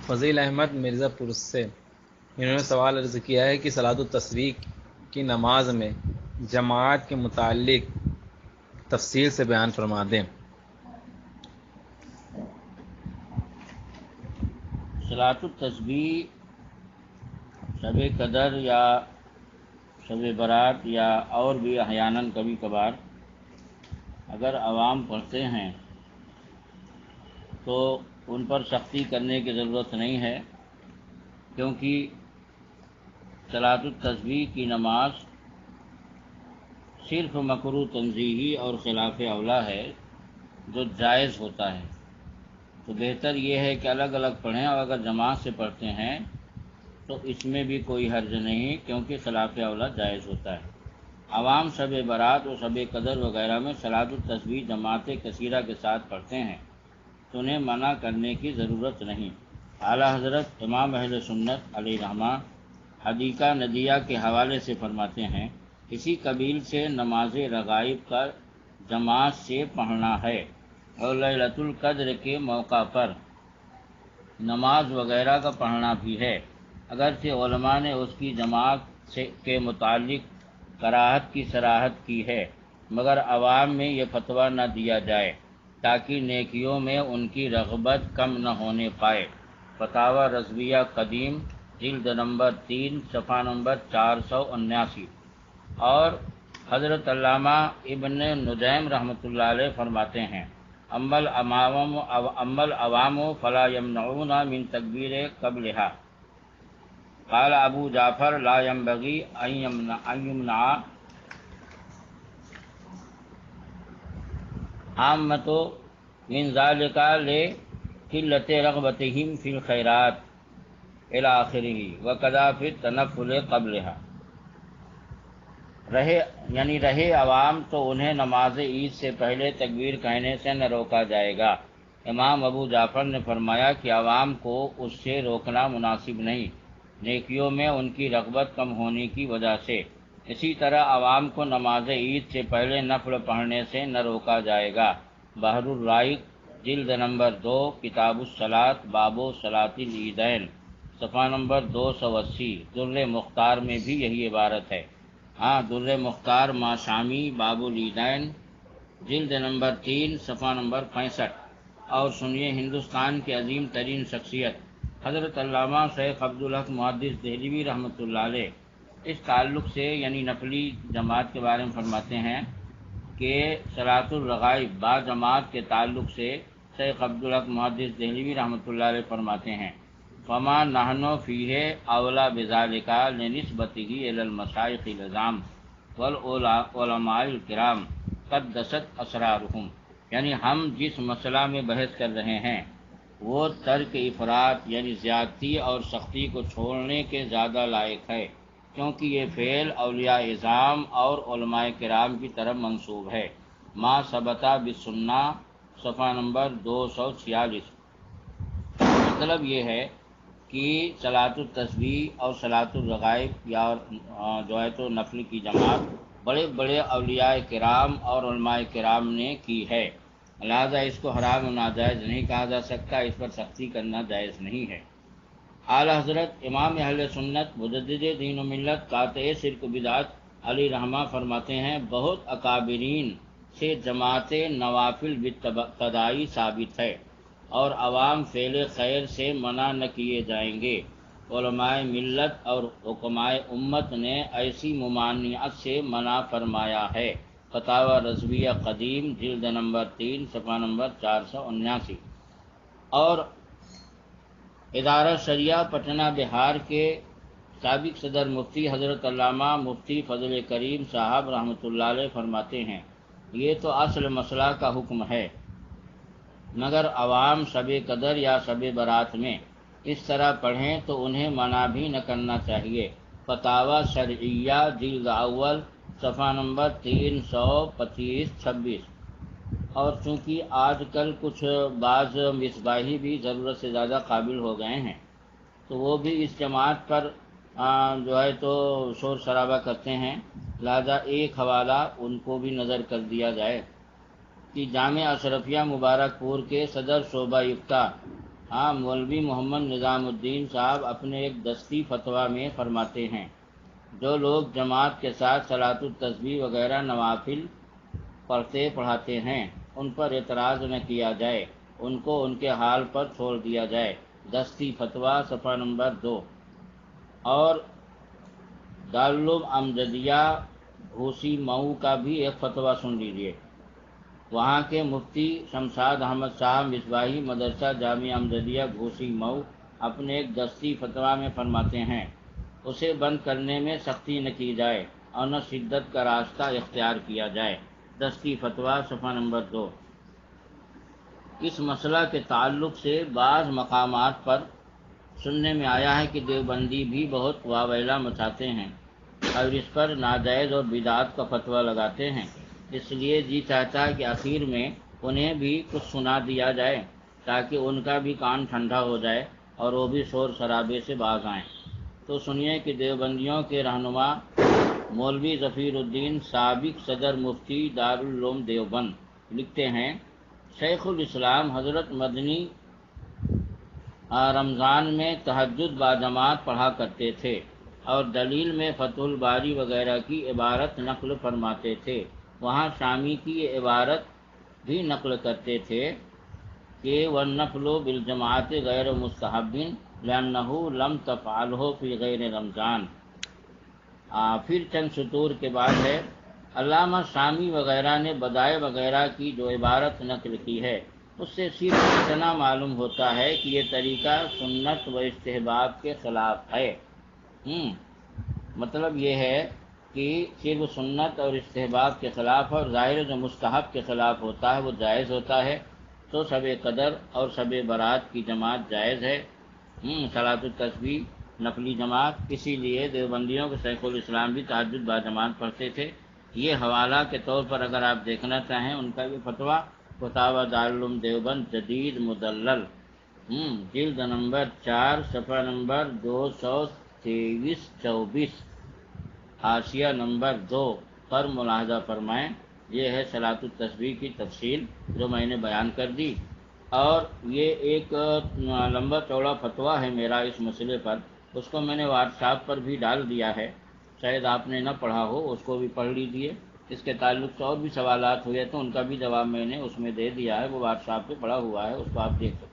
فضیل احمد مرزا پور سے انہوں نے سوال عرض کیا ہے کہ صلاۃ التسبیح کی نماز میں جماعت کے متعلق تفصیل سے بیان فرما دیں۔ صلاۃ التسبیح شب قدر یا شب برات یا اور بھی احیاناً کبھی کبھار اگر عوام پڑھتے ہیں تو ان پر سختی کرنے کی ضرورت نہیں ہے، کیونکہ صلاۃ التسبیح کی نماز صرف مکروہ تنزیہی اور خلاف اولیٰ ہے جو جائز ہوتا ہے، تو بہتر یہ ہے کہ الگ الگ پڑھیں، اور اگر جماعت سے پڑھتے ہیں تو اس میں بھی کوئی حرج نہیں، کیونکہ خلاف اولیٰ جائز ہوتا ہے۔ عوام شب برات اور شب قدر وغیرہ میں صلاۃ التسبیح جماعت کثیرہ کے ساتھ پڑھتے ہیں تو انہیں منع کرنے کی ضرورت نہیں۔ اعلیٰ حضرت امام اہل سنت علیہ رحمہ حدیقہ ندیہ کے حوالے سے فرماتے ہیں، اسی قبیل سے نماز رغائب کا جماعت سے پڑھنا ہے، اور لیلۃ القدر کے موقع پر نماز وغیرہ کا پڑھنا بھی ہے، اگرچہ علماء نے اس کی جماعت کے متعلق کراہت کی صراحت کی ہے، مگر عوام میں یہ فتویٰ نہ دیا جائے تاکہ نیکیوں میں ان کی رغبت کم نہ ہونے پائے۔ فتاوی رضویہ قدیم جلد نمبر 3 صفحہ نمبر 479۔ اور حضرت علامہ ابن نجیم رحمۃ اللہ علیہ فرماتے ہیں، اما العوام فلا یمنعون من تکبیر قبلها، قال ابو جعفر لا ينبغي ان يمنع عامۃ من ذلك لقلۃ رغبتهم فی الخیرات الی آخرہ وکذا فی التنفل قبلها۔ رہے عوام تو انہیں نماز عید سے پہلے تکبیر کہنے سے نہ روکا جائے گا۔ امام ابو جعفر نے فرمایا کہ عوام کو اس سے روکنا مناسب نہیں، نیکیوں میں ان کی رغبت کم ہونے کی وجہ سے۔ اسی طرح عوام کو نماز عید سے پہلے نفل پڑھنے سے نہ روکا جائے گا۔ بحر الرائق جلد نمبر 2 کتاب الصلاۃ باب صلاۃ العیدین صفحہ نمبر 280۔ در مختار میں بھی یہی عبارت ہے۔ ہاں، در مختار ماشامی باب العیدین جلد نمبر 3 صفحہ نمبر 65۔ اور سنیے ہندوستان کے عظیم ترین شخصیت حضرت علامہ شیخ عبدالحق محدث دہلوی رحمۃ اللہ علیہ اس تعلق سے یعنی نفلی جماعت کے بارے میں فرماتے ہیں کہ صلاۃ الرغائب با جماعت کے تعلق سے شیخ عبدالحق محدث دہلوی رحمۃ اللہ علیہ فرماتے ہیں، فما نحن فیہ اولا بذالک لنسبتہ الی المشائخ العظام والعلماء الکرام قدست اسرارہم، یعنی ہم جس مسئلہ میں بحث کر رہے ہیں وہ ترک افراط یعنی زیادتی اور سختی کو چھوڑنے کے زیادہ لائق ہے، کیونکہ یہ فعل اولیاء اعظام اور علماء کرام کی طرف منسوب ہے۔ ما ثبتہ بالسنہ صفحہ نمبر 246۔ مطلب یہ ہے کہ صلاۃ التسبیح اور صلاۃ الرغائب یا جو ہے تو نفل کی جماعت بڑے بڑے اولیاء کرام اور علماء کرام نے کی ہے، لہذا اس کو حرام و ناجائز نہیں کہا جا سکتا، اس پر سختی کرنا جائز نہیں ہے۔ اعلیٰ حضرت امام اہل سنت مجدد دین و ملت قاطع شرک بدعت علی رحمہ فرماتے ہیں، بہت اکابرین سے جماعت نوافل بالتدائی ثابت ہے اور عوام فعل خیر سے منع نہ کیے جائیں گے۔ علماء ملت اور حکمائے امت نے ایسی ممانعت سے منع فرمایا ہے۔ فتاوی رضویہ قدیم جلد نمبر 3 صفحہ نمبر 479۔ اور ادارہ شریعہ پٹنہ بہار کے سابق صدر مفتی حضرت علامہ مفتی فضل کریم صاحب رحمۃ اللہ علیہ فرماتے ہیں، یہ تو اصل مسئلہ کا حکم ہے، مگر عوام شب قدر یا شب برات میں اس طرح پڑھیں تو انہیں منع بھی نہ کرنا چاہیے۔ فتاوی شرعیہ جلد اول صفحہ نمبر 325-26۔ اور چونکہ آج کل کچھ بعض مصباحی بھی ضرورت سے زیادہ قابل ہو گئے ہیں تو وہ بھی اس جماعت پر جو ہے تو شور شرابہ کرتے ہیں، لہذا ایک حوالہ ان کو بھی نظر کر دیا جائے کہ جامع اشرفیہ مبارک پور کے صدر شعبہ افتاء ہاں، مولوی محمد نظام الدین صاحب اپنے ایک دستی فتویٰ میں فرماتے ہیں، جو لوگ جماعت کے ساتھ صلاۃ التسبیح وغیرہ نوافل پڑھاتے ہیں ان پر اعتراض نہ کیا جائے، ان کو ان کے حال پر چھوڑ دیا جائے۔ دستی فتویٰ صفحہ نمبر 2۔ اور دارالعلوم امجدیہ گھوسی مئو کا بھی ایک فتویٰ سن لیجیے۔ وہاں کے مفتی شمشاد احمد صاحب مصباحی مدرسہ جامعہ امجدیہ گھوسی مئو اپنے ایک دستی فتویٰ میں فرماتے ہیں، اسے بند کرنے میں سختی نہ کی جائے اور نہ شدت کا راستہ اختیار کیا جائے۔ دستی فتویٰ صفحہ نمبر 2۔ اس مسئلہ کے تعلق سے بعض مقامات پر سننے میں آیا ہے کہ دیوبندی بھی بہت واویلا مچاتے ہیں اور اس پر ناجائز اور بدعت کا فتویٰ لگاتے ہیں، اس لیے جی چاہتا ہے کہ آخر میں انہیں بھی کچھ سنا دیا جائے تاکہ ان کا بھی کان ٹھنڈا ہو جائے اور وہ بھی شور شرابے سے باز آئیں۔ تو سنیے کہ دیوبندیوں کے رہنما مولوی ظفیر الدین سابق صدر مفتی دارالعلوم دیوبند لکھتے ہیں، شیخ الاسلام حضرت مدنی رمضان میں تہجد باجماعت پڑھا کرتے تھے اور دلیل میں فتح الباری وغیرہ کی عبارت نقل فرماتے تھے۔ وہاں شامی کی یہ عبارت بھی نقل کرتے تھے کہ وَالنَّفْلُ بِالْجَمَاعَةِ غَيْرُ مُسْتَحَبٍّ لِأَنَّهُ لَمْ تَفْعَلْهُ فِي غَيْرِ رمضان۔ پھر چند سطور کے بعد ہے، علامہ شامی وغیرہ نے بدائع وغیرہ کی جو عبارت نقل کی ہے اس سے صرف اتنا معلوم ہوتا ہے کہ یہ طریقہ سنت و استحباب کے خلاف ہے۔ مطلب یہ ہے کہ صرف سنت اور استحباب کے خلاف، اور ظاہر جو مستحب کے خلاف ہوتا ہے وہ جائز ہوتا ہے۔ تو شب قدر اور شب برات کی جماعت جائز ہے، صلاۃ التسبیح نفلی جماعت، اسی لیے دیوبندیوں کے شیخ الاسلام بھی تہجد باجماعت پڑھتے تھے۔ یہ حوالہ کے طور پر اگر آپ دیکھنا چاہیں ان کا یہ فتویٰ فتاوی دارالعلوم دیوبند جدید مدلل، جلد نمبر 4 صفحہ نمبر 223-24، حاشیہ نمبر 2 پر ملاحظہ فرمائیں۔ یہ ہے صلاۃ التسبیح کی تفصیل جو میں نے بیان کر دی، اور یہ ایک لمبا چوڑا فتویٰ ہے میرا اس مسئلے پر، اس کو میں نے واٹس ایپ پر بھی ڈال دیا ہے، شاید آپ نے نہ پڑھا ہو، اس کو بھی پڑھ لیجئے۔ اس کے تعلق سے اور بھی سوالات ہوئے تو ان کا بھی جواب میں نے اس میں دے دیا ہے، وہ واٹس ایپ پہ پڑا ہوا ہے، اس کو آپ دیکھ سکتے ہیں۔